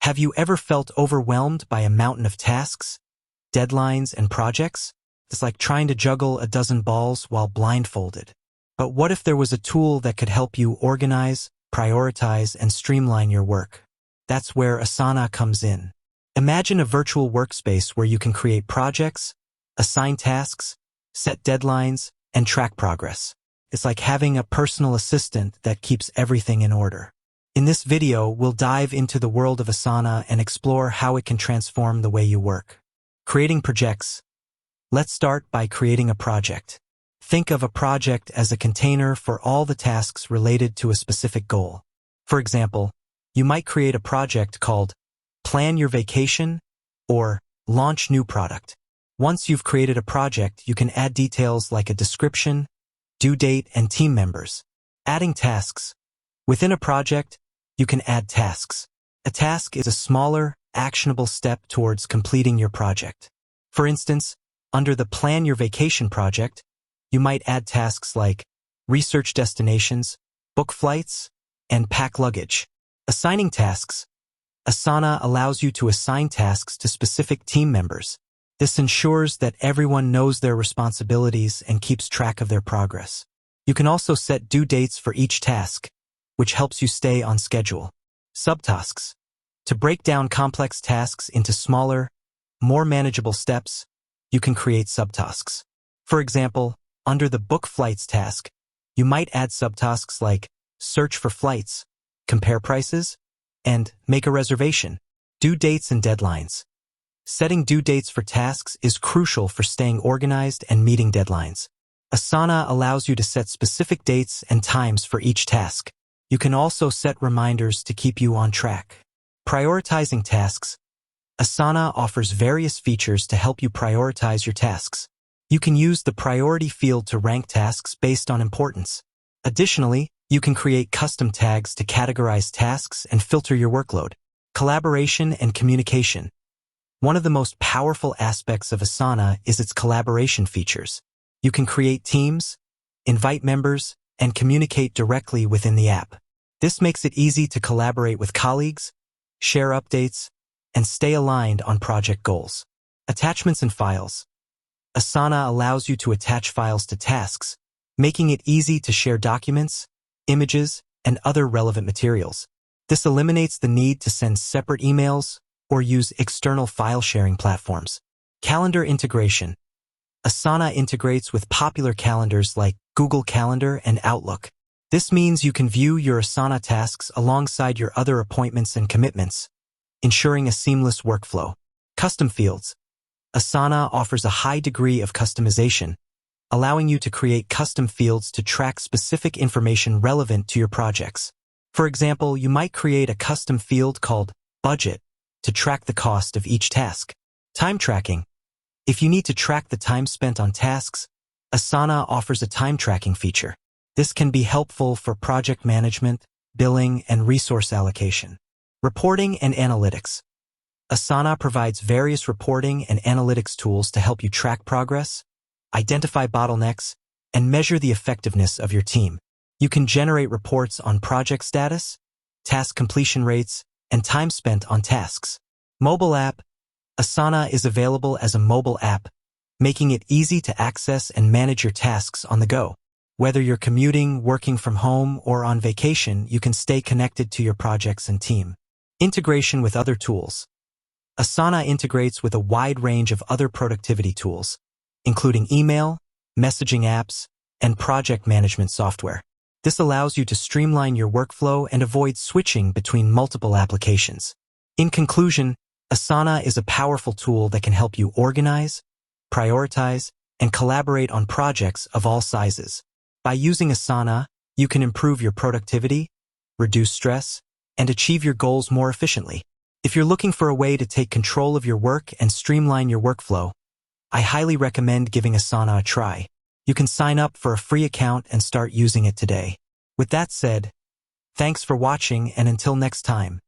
Have you ever felt overwhelmed by a mountain of tasks, deadlines, and projects? It's like trying to juggle a dozen balls while blindfolded. But what if there was a tool that could help you organize, prioritize, and streamline your work? That's where Asana comes in. Imagine a virtual workspace where you can create projects, assign tasks, set deadlines, and track progress. It's like having a personal assistant that keeps everything in order. In this video, we'll dive into the world of Asana and explore how it can transform the way you work. Creating projects. Let's start by creating a project. Think of a project as a container for all the tasks related to a specific goal. For example, you might create a project called Plan Your Vacation or Launch New Product. Once you've created a project, you can add details like a description, due date, and team members. Adding tasks. Within a project, you can add tasks. A task is a smaller, actionable step towards completing your project. For instance, under the Plan Your Vacation project, you might add tasks like research destinations, book flights, and pack luggage. Assigning tasks. Asana allows you to assign tasks to specific team members. This ensures that everyone knows their responsibilities and keeps track of their progress. You can also set due dates for each task, which helps you stay on schedule. Subtasks. To break down complex tasks into smaller, more manageable steps, you can create subtasks. For example, under the Book Flights task, you might add subtasks like Search for flights, Compare prices, and Make a reservation. Due dates and deadlines. Setting due dates for tasks is crucial for staying organized and meeting deadlines. Asana allows you to set specific dates and times for each task. You can also set reminders to keep you on track. Prioritizing tasks. Asana offers various features to help you prioritize your tasks. You can use the priority field to rank tasks based on importance. Additionally, you can create custom tags to categorize tasks and filter your workload. Collaboration and communication. One of the most powerful aspects of Asana is its collaboration features. You can create teams, invite members, and communicate directly within the app. This makes it easy to collaborate with colleagues, share updates, and stay aligned on project goals. Attachments and files. Asana allows you to attach files to tasks, making it easy to share documents, images, and other relevant materials. This eliminates the need to send separate emails or use external file sharing platforms. Calendar integration. Asana integrates with popular calendars like Google Calendar and Outlook. This means you can view your Asana tasks alongside your other appointments and commitments, ensuring a seamless workflow. Custom fields. Asana offers a high degree of customization, allowing you to create custom fields to track specific information relevant to your projects. For example, you might create a custom field called Budget to track the cost of each task. Time tracking. If you need to track the time spent on tasks, Asana offers a time tracking feature. This can be helpful for project management, billing, and resource allocation. Reporting and analytics. Asana provides various reporting and analytics tools to help you track progress, identify bottlenecks, and measure the effectiveness of your team. You can generate reports on project status, task completion rates, and time spent on tasks. Mobile app. Asana is available as a mobile app, making it easy to access and manage your tasks on the go. Whether you're commuting, working from home, or on vacation, you can stay connected to your projects and team. Integration with other tools. Asana integrates with a wide range of other productivity tools, including email, messaging apps, and project management software. This allows you to streamline your workflow and avoid switching between multiple applications. In conclusion, Asana is a powerful tool that can help you organize, prioritize, and collaborate on projects of all sizes. By using Asana, you can improve your productivity, reduce stress, and achieve your goals more efficiently. If you're looking for a way to take control of your work and streamline your workflow, I highly recommend giving Asana a try. You can sign up for a free account and start using it today. With that said, thanks for watching, and until next time.